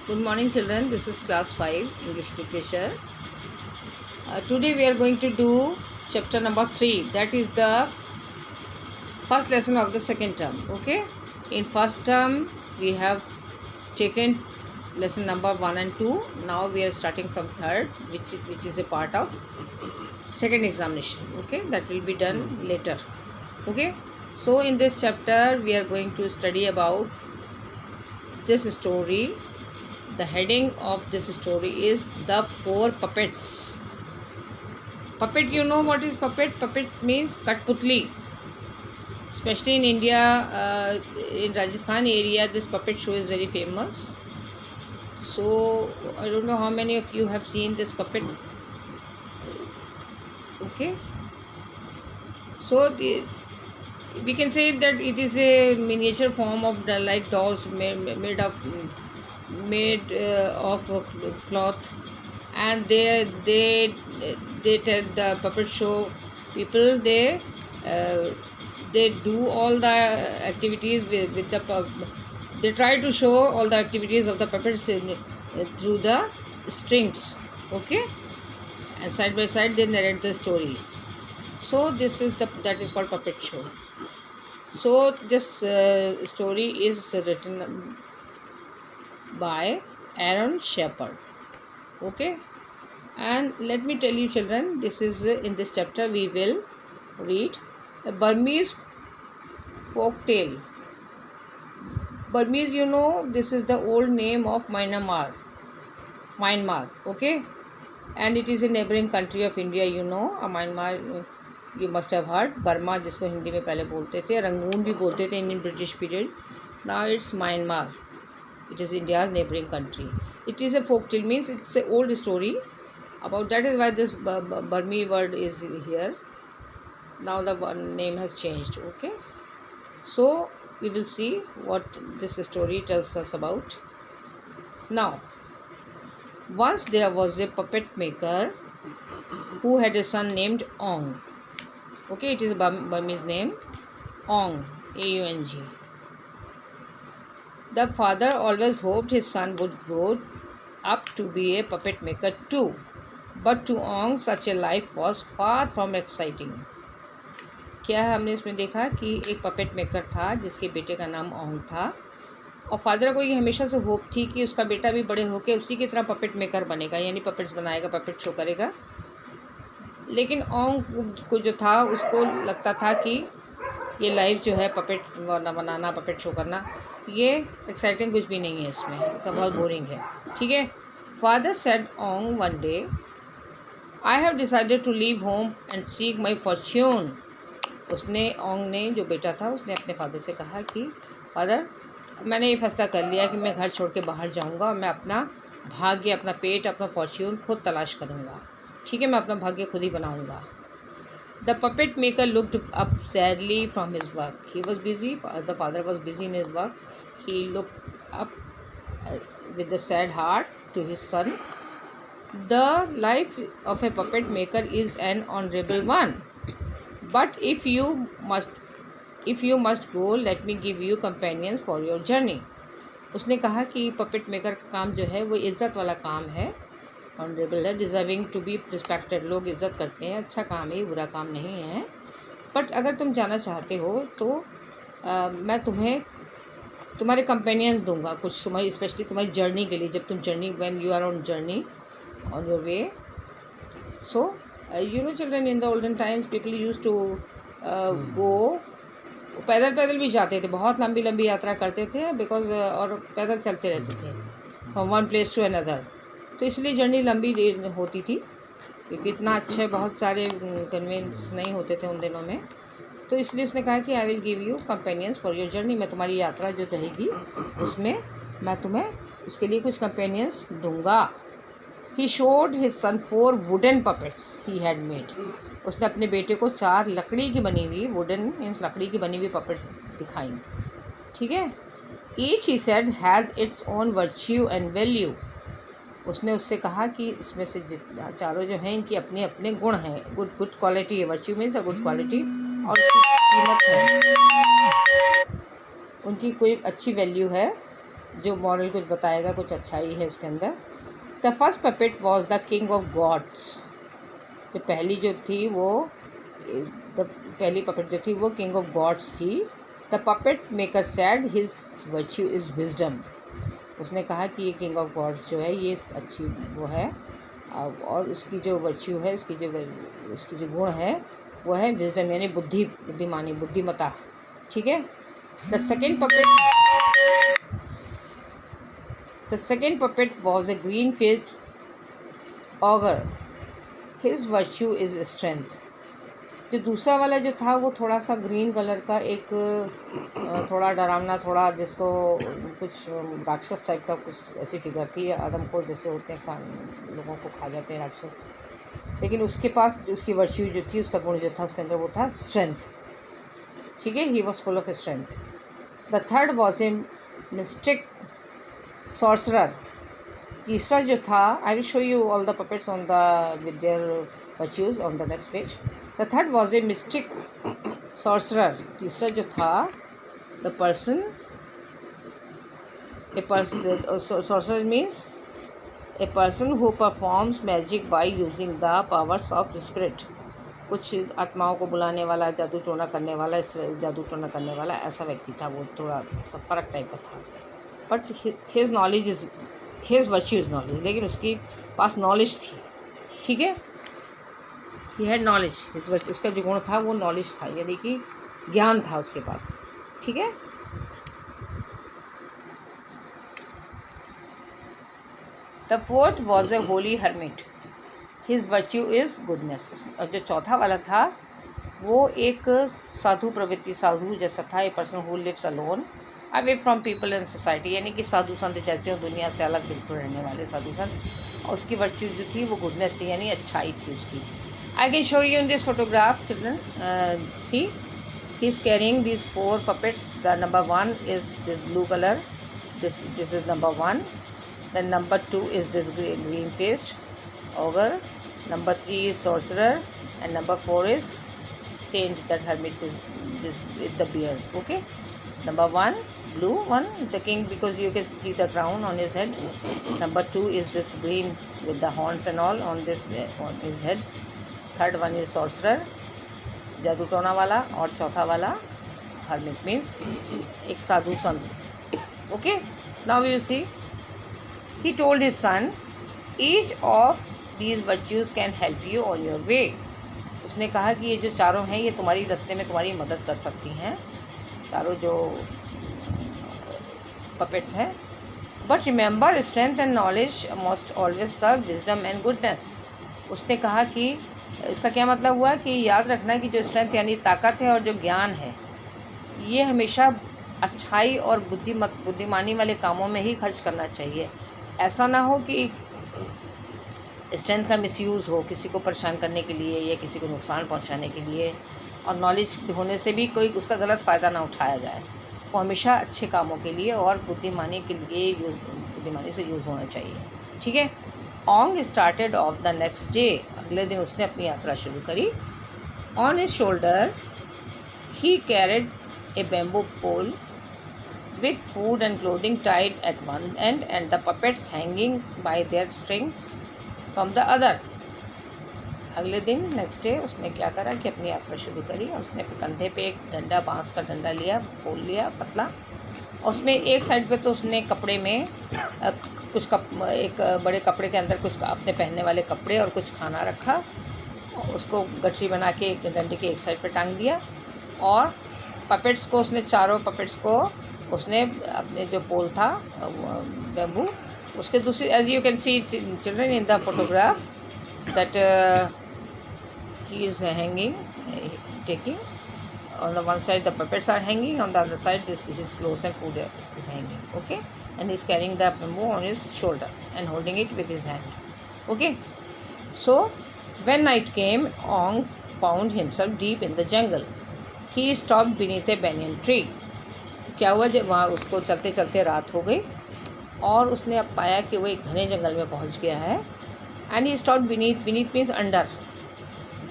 Good morning, children. This is class 5 English literature. Today we are going to do chapter number 3. That is the first lesson of the second term. Okay. In first term we have taken lesson number 1 and 2. Now we are starting from third, which is a part of second examination. Okay. That will be done later. Okay. So in this chapter we are going to study about this story. The heading of this story is The Four Puppets. Puppet, you know what is puppet? Puppet means Katputli. Especially in India, in Rajasthan area, this puppet show is very famous. So, I don't know how many of you have seen this puppet. Okay. So, we can say that it is a miniature form of like dolls made of cloth, and they tell the puppet show people, they do all the activities with the they try to show all the activities of the puppets through the strings. Okay, and side by side they narrate the story. So this is that is called puppet show. So this story is written by Aaron Shepard. Okay, and let me tell you, children, this is in this chapter we will read a Burmese folk tale. Burmese, you know, this is the old name of Myanmar. Okay, and it is a neighboring country of India. You know, Myanmar, you must have heard. Burma, जिसको हिंदी में पहले बोलते थे, Rangoon भी बोलते थे in British period. Now it's Myanmar. It is India's neighboring country. It is a folk tale, means it's an old story. About that is why this Burmese word is here. Now the name has changed. Okay. So we will see what this story tells us about. Now, once there was a puppet maker who had a son named Ong. Okay, it is a Burmese name. Ong, A-U-N-G. The father always hoped his son would grow up to be a puppet maker too. But to Ong, such a life was far from exciting. क्या है, हमने इसमें देखा कि एक puppet maker था जिसके बेटे का नाम ओंग था, और फादर को ये हमेशा से होप थी कि उसका बेटा भी बड़े होकर उसी की तरह पपेट मेकर बनेगा, यानी पपेट्स बनाएगा, पपेट शो करेगा. लेकिन ओंग को जो था उसको लगता था कि ये लाइफ जो है पपेट बनाना, पपेट शो करना, ये एक्साइटिंग कुछ भी नहीं है, इसमें तो बहुत बोरिंग है. ठीक है. Father said Ong one day, I have decided to leave home and seek my fortune. उसने, ओंग ने, जो बेटा था, उसने अपने फादर से कहा कि फादर, मैंने ये फैसला कर लिया कि मैं घर छोड़ के बाहर जाऊंगा और मैं अपना भाग्य, अपना पेट, अपना फॉर्च्यून खुद तलाश करूंगा. ठीक है, मैं अपना भाग्य खुद ही बनाऊंगा. The puppet maker looked up sadly from his work. He was busy. The father was busy in his work. He looked up with a sad heart to his son. The life of a puppet maker is an honorable one. But if you must go, let me give you companions for your journey. उसने कहा कि puppet maker का काम जो है वो इज़्ज़त वाला काम है, ऑनरेबल है, डिज़र्विंग टू बी रिस्पेक्टेड. लोग इज़्ज़त करते हैं, अच्छा काम है, बुरा काम नहीं है. बट अगर तुम जाना चाहते हो तो मैं तुम्हें तुम्हारे कंपेनियन दूंगा कुछ, तुम्हारी स्पेशली तुम्हारी जर्नी के लिए, जब तुम journey, when you are on journey, on your way. So you know children, in the olden times people use to go, पैदल भी जाते थे, बहुत लंबी लंबी यात्रा करते थे, बिकॉज और पैदल चलते रहते थे from one place to another. तो इसलिए जर्नी लंबी होती थी, क्योंकि इतना अच्छे बहुत सारे कन्वेंस नहीं होते थे उन दिनों में. तो इसलिए उसने कहा कि I will give you companions for your journey. मैं तुम्हारी यात्रा जो रहेगी उसमें मैं तुम्हें उसके लिए कुछ कंपेनियंस दूंगा. He showed his son 4 wooden puppets he had made. उसने अपने बेटे को 4 लकड़ी की बनी हुई, वुडन मीन्स लकड़ी की बनी हुई पपेट्स दिखाई. ठीक है. Each, he said, has its own virtue and value. उसने उससे कहा कि इसमें से चारों जो हैं इनकी अपने अपने गुण हैं, गुड क्वालिटी है. Virtue means a good quality, और उसकी कीमत है, उनकी कोई अच्छी वैल्यू है. जो मॉरल कुछ बताएगा, कुछ अच्छाई है उसके अंदर। The first puppet was the king of gods. जो पहली जो थी वो पहली पपेट जो थी वो किंग ऑफ गॉड्स थी। The puppet maker sad his virtue is wisdom. उसने कहा कि ये किंग ऑफ गॉड्स जो है ये अच्छी वो है, और उसकी जो वर्च्यू है, उसकी जो गुण है वो है विजडम, यानी बुद्धिमानी, बुद्धिमता। ठीक है। The second puppet was a green faced auger, his virtue is strength. जो दूसरा वाला जो था वो थोड़ा सा ग्रीन कलर का, एक थोड़ा डरावना, थोड़ा जिसको कुछ राक्षस टाइप का कुछ ऐसी फिगर थी, आदमखोर जैसे होते हैं, लोगों को खा जाते हैं राक्षस। लेकिन उसके पास उसकी वर्च्यू जो थी, उसका गुण जो था उसके अंदर वो था स्ट्रेंथ। ठीक है, he was full of strength. The third was a mystic sorcerer. तीसरा जो था, I will show you all the puppets on the with their virtues on the next page. The third was a mystic sorcerer. तीसरा जो था, the person, sorcerer means A person who performs magic by using the powers of spirit. कुछ आत्माओं को बुलाने वाला, जादू टोना करने वाला, ऐसा व्यक्ति था वो, थोड़ा सा फर्क टाइप का था। But his knowledge is, his virtue is knowledge, लेकिन उसकी पास नॉलेज थी। ठीक है, he had knowledge, his virtue, उसका जो गुण था वो नॉलेज था, यानी कि ज्ञान था उसके पास। ठीक है। The fourth was a Holi hermit, his virtue is goodness. और जो चौथा वाला था वो एक साधु प्रवृत्ति, साधु जैसा था। A person who lives alone away from people and society, यानी कि साधु संत जैसे हो, दुनिया से अलग बिल्कुल रहने वाले साधु संत। और उसकी वर्च्यू जो थी वो गुडनेस थी, यानी अच्छाई थी उसकी। I can show you in this photograph children. See, he is carrying this 4 puppets. The number 1 is this blue color. This is number 1. Then number 2 is this green faced ogre. Number 3 is sorcerer, and number 4 is saint, that hermit is this with the beard. Okay. Number 1, blue one, is the king, because you can see the crown on his head. Number 2 is this green with the horns and all on this on his head. Third one is sorcerer, जादू टोना वाला, और चौथा वाला hermit means एक साधु संत। Okay. Now we will see. He told his son, each of these virtues can help you on your way. उसने कहा कि ये जो चारों हैं ये तुम्हारी रास्ते में तुम्हारी मदद कर सकती हैं, चारों जो पपेट्स हैं। But remember, strength and knowledge must always serve wisdom and goodness. उसने कहा कि इसका क्या मतलब हुआ कि याद रखना कि जो स्ट्रेंथ यानी ताकत है और जो ज्ञान है ये हमेशा अच्छाई और बुद्धिमानी वाले कामों में ही खर्च करना चाहिए। ऐसा ना हो कि स्ट्रेंथ का मिसयूज़ हो किसी को परेशान करने के लिए या किसी को नुकसान पहुंचाने के लिए, और नॉलेज होने से भी कोई उसका गलत फ़ायदा ना उठाया जाए। वो हमेशा अच्छे कामों के लिए और बुद्धिमानी के लिए बुद्धिमानी से यूज़ होना चाहिए। ठीक है। Ong started off the next day. अगले दिन उसने अपनी यात्रा शुरू करी। On his shoulder he carried a bamboo pole with food and clothing tied at one end and the puppets hanging by their strings from the other. अगले दिन next day उसने क्या करा कि अपनी यात्रा शुरू करी, और उसने कंधे पे एक डंडा, बांस का डंडा लिया, पोल लिया पतला, और उसमें एक साइड पे तो उसने कपड़े में एक बड़े कपड़े के अंदर कुछ अपने पहनने वाले कपड़े और कुछ खाना रखा, और उसको गठरी बना के एक डंडे के एक साइड पे टांग दिया, और पपेट्स को उसने, चारों पपेट्स को उसने अपने जो पोल था बैम्बू, उसके दूसरी, as you can see children in the photograph that he is hanging, taking on the one side the puppets are hanging, on the other side this his clothes and food is hanging. Okay, and he's carrying the bamboo on his shoulder and holding it with his hand. Okay, so when night came, Ong found himself deep in the jungle. He stopped beneath a banyan tree. क्या हुआ, जब वहाँ उसको चलते चलते रात हो गई और उसने अब पाया कि वो एक घने जंगल में पहुँच गया है। And he stopped beneath means under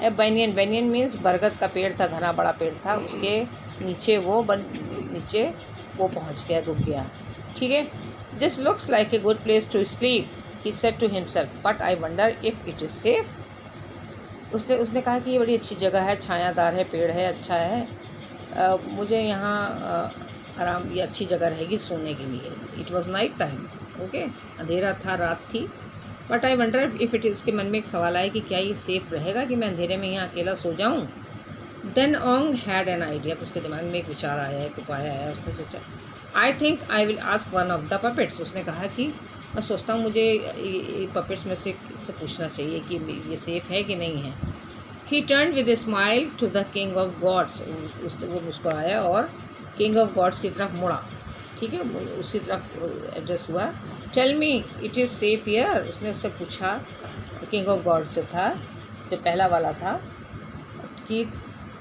A banyan means बरगद का पेड़ था, घना बड़ा पेड़ था, उसके नीचे वो पहुँच गया, रुक गया। ठीक है। This looks like a good place to sleep, he said to himself, but I wonder if it is safe. उसने उसने कहा कि ये बड़ी अच्छी जगह है, छायादार है, पेड़ है, अच्छा है, मुझे यहाँ आराम, ये अच्छी जगह रहेगी सोने के लिए। It was night time, okay, अंधेरा था, रात थी। But I wonder if it, उसके मन में एक सवाल आया कि क्या ये सेफ़ रहेगा कि मैं अंधेरे में यहाँ अकेला सो जाऊँ। Then Onge had an idea, तो उसके दिमाग में एक विचार आया, एक उपाय आया। उसने सोचा, I think I will ask one of the puppets. उसने कहा कि मैं सोचता हूँ मुझे ये पपेट्स में से पूछना चाहिए कि ये सेफ़ है कि नहीं है। He turn with a smile to the king of gods, वो मुस्कुराया और किंग ऑफ गॉड्स की तरफ मुड़ा, ठीक है, उसकी तरफ एड्रेस हुआ। Tell me it is safe here, उसने उससे पूछा, किंग ऑफ गॉड्स जो था, जो पहला वाला था, कि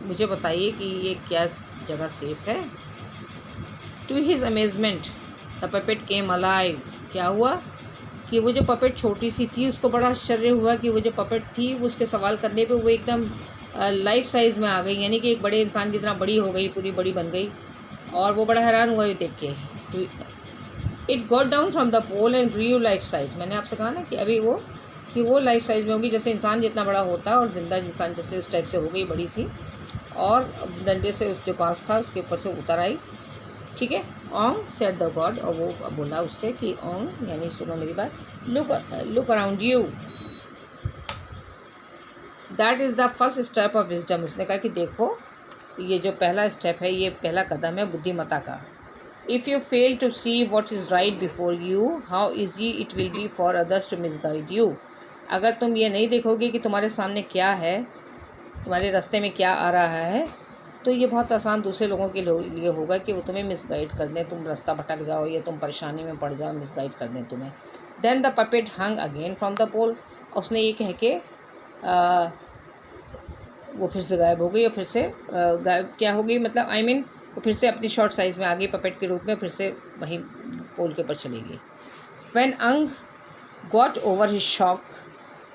मुझे बताइए कि ये क्या जगह सेफ है। To his amazement the puppet came alive, क्या हुआ कि वो जो पपेट छोटी सी थी उसको बड़ा आश्चर्य हुआ कि वो जो पपेट थी वो उसके सवाल करने पे वो एकदम लाइफ साइज़ में आ गई, यानी कि एक बड़े इंसान की तरह बड़ी हो गई, पूरी बड़ी बन गई। और वो बड़ा हैरान हुआ ये देख के। It got down from the pole and grew life size, मैंने आपसे कहा ना कि अभी वो लाइफ साइज़ में होगी, जैसे इंसान जितना बड़ा होता है, और जिंदा इंसान जैसे उस टाइप से हो गई बड़ी सी, और डंडे से उसके पास था उसके ऊपर से उतर आई, ठीक है। ओंग सेड द गॉड, और वो बोला उससे कि ओंग, यानी सुनो मेरी बात, look around you, that is the first step of wisdom. उसने कहा कि देखो, ये जो पहला स्टेप है, ये पहला कदम है बुद्धिमत्ता का। If you fail to see what is right before you, how easy it will be for others to misguide you. अगर तुम ये नहीं देखोगे कि तुम्हारे सामने क्या है, तुम्हारे रास्ते में क्या आ रहा है, तो ये बहुत आसान दूसरे लोगों के लिए होगा कि वो तुम्हें मिसगाइड कर दें, तुम रास्ता भटक जाओ या तुम परेशानी में पड़ जाओ, मिसगाइड कर दें तुम्हें। Then the puppet hung again from the pole, उसने ये कह के वो फिर से गायब हो गई, और फिर से गायब क्या हो गई, मतलब आई मीन वो फिर से अपनी शॉर्ट साइज़ में आ गई पपेट के रूप में, फिर से वहीं पोल के ऊपर चली गई। व्हेन अंग got over his shock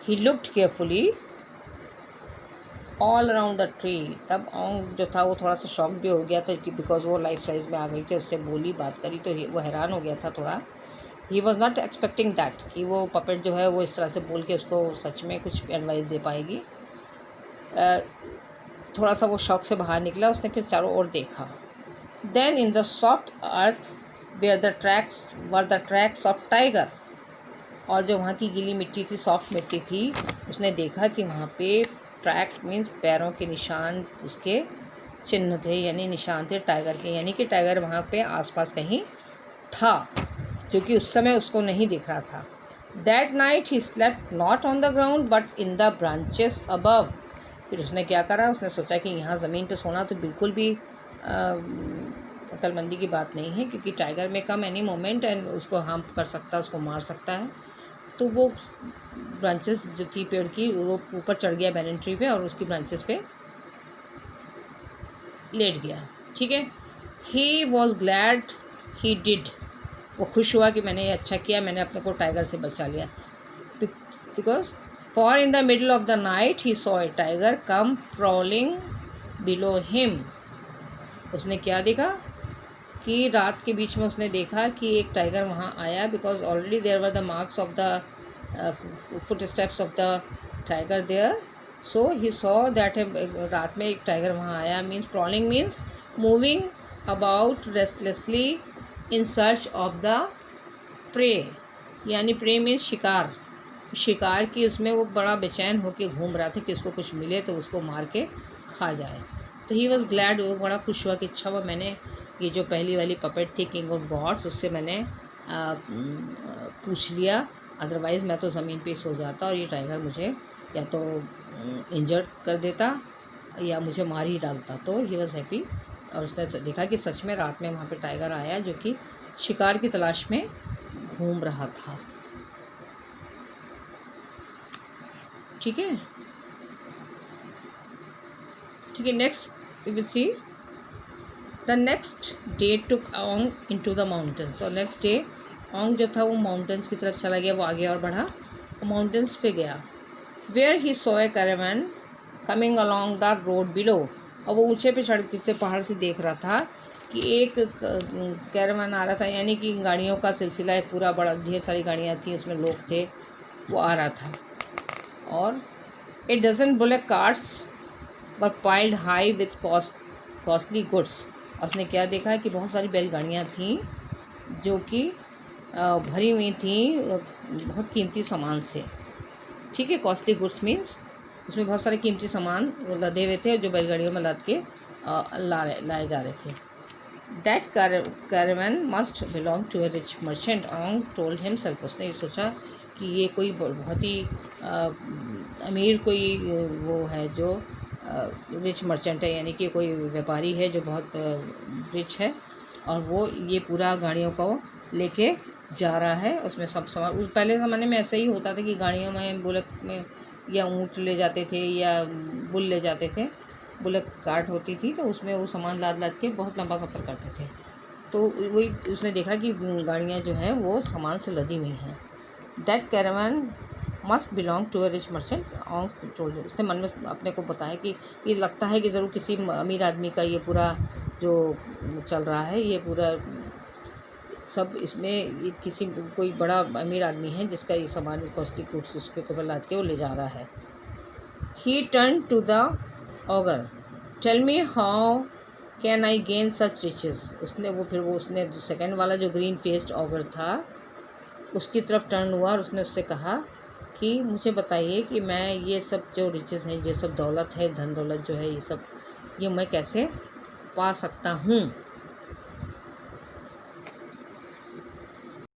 he looked carefully all around the tree. तब ओंग जो था वो थोड़ा सा शॉक भी हो गया था, कि बिकॉज वो लाइफ साइज़ में आ गई थी, उससे बोली, बात करी, तो वो हैरान हो गया था थोड़ा। He was not expecting that कि वो पपेट जो है वो इस तरह से बोल के उसको सच में कुछ एडवाइस दे पाएगी। थोड़ा सा वो शॉक से बाहर निकला, उसने फिर चारों ओर देखा। Then in the soft earth where the tracks of tiger, और जो वहाँ की गीली मिट्टी थी, सॉफ्ट मिट्टी थी, उसने देखा कि वहाँ पे ट्रैक मीन्स पैरों के निशान, उसके चिन्ह थे, यानी निशान थे टाइगर के, यानी कि टाइगर वहाँ पे आसपास कहीं था, जो कि उस समय उसको नहीं दिख रहा था। That night he slept not on the ground but in the branches above. फिर उसने क्या करा, उसने सोचा कि यहाँ ज़मीन पे सोना तो बिल्कुल भी अक्लमंदी की बात नहीं है, क्योंकि टाइगर में कम एनी मोमेंट एंड उसको हार्म कर सकता है, उसको मार सकता है। तो वो ब्रांचेस जो थी पेड़ की, वो ऊपर चढ़ गया बैनन ट्री पे और उसकी ब्रांचेस पे लेट गया, ठीक है। He was glad he did, वो खुश हुआ कि मैंने ये अच्छा किया, मैंने अपने को टाइगर से बचा लिया। Because for in the middle of the night he saw a tiger come prowling below him. उसने क्या देखा कि रात के बीच में उसने देखा कि एक टाइगर वहाँ आया, because already there were the marks of the footsteps of the tiger there. So he saw that रात में एक टाइगर वहाँ आया, means prowling means moving about restlessly in search of the prey, यानी prey means शिकार, शिकार की उसमें वो बड़ा बेचैन होकर घूम रहा था कि उसको कुछ मिले तो उसको मार के खा जाए। तो ही वॉज ग्लैड, वो बड़ा खुश हुआ कि अच्छा हुआ मैंने ये जो पहली वाली पपेट थी किंग ऑफ गॉड्स, उससे मैंने पूछ लिया, अदरवाइज़ मैं तो ज़मीन पे सो जाता और ये टाइगर मुझे या तो इंजर्ड कर देता या मुझे मार ही डालता। तो ही वॉज हैप्पी, और उसने देखा कि सच में रात में वहाँ पे टाइगर आया जो कि शिकार की तलाश में घूम रहा था, ठीक है। ठीक है, next we will see the next day took Ong into the mountains. और नेक्स्ट डे ओंग जो था वो माउंटेन्स की तरफ चला गया, वो आगे और बढ़ा, माउंटेन्स पे गया। Where he saw a caravan coming along the road below, और वो ऊंचे पे चढ़ से पहाड़ से देख रहा था कि एक कैरावान आ रहा था, यानी कि गाड़ियों का सिलसिला एक पूरा बड़ा, ढेर सारी गाड़ियाँ थी, उसमें लोग थे, वो आ रहा था। और a dozen bullock carts were piled high with costly goods. उसने क्या देखा कि बहुत सारी बैलगाड़ियाँ थीं जो कि भरी हुई थी बहुत कीमती सामान से। ठीक है, कॉस्टली गुड्स मीन्स उसमें बहुत सारे कीमती सामान लदे हुए थे जो बैलगाड़ियों में लद के लाए जा रहे थे। That caravan must belong to a rich merchant, ऑंग टोल्ड हिमसेल्फ। उसने ये सोचा कि ये कोई बहुत ही अमीर कोई वो है जो रिच मर्चेंट है, यानी कि कोई व्यापारी है जो बहुत रिच है, और वो ये पूरा गाड़ियों को लेके जा रहा है। उसमें सब सामान, उस पहले ज़माने में ऐसे ही होता था कि गाड़ियों में बुलेट में या ऊँट ले जाते थे या बुल ले जाते थे, बुलेट कार्ट होती थी, तो उसमें वो सामान लाद लाद के बहुत लंबा सफ़र करते थे। तो वही उसने देखा कि गाड़ियाँ जो हैं वो सामान से लदी हुई हैं। That caravan must belong to a rich merchant, उसने मन में अपने को बताया कि ये लगता है कि ज़रूर किसी अमीर आदमी का ये पूरा जो चल रहा है, ये पूरा सब इसमें ये किसी कोई बड़ा अमीर आदमी है जिसका ये सामान कॉस्टली गुड्स उस पर लाद के वो ले जा रहा है। He turn to the augur, tell me how can I gain such riches. उसने सेकंड वाला जो ग्रीन फेस्ड ऑगर था उसकी तरफ टर्न हुआ और उसने उससे कहा कि मुझे बताइए कि मैं ये सब जो रिचेस हैं, ये सब दौलत है, धन दौलत जो है, ये सब ये मैं कैसे पा सकता हूँ।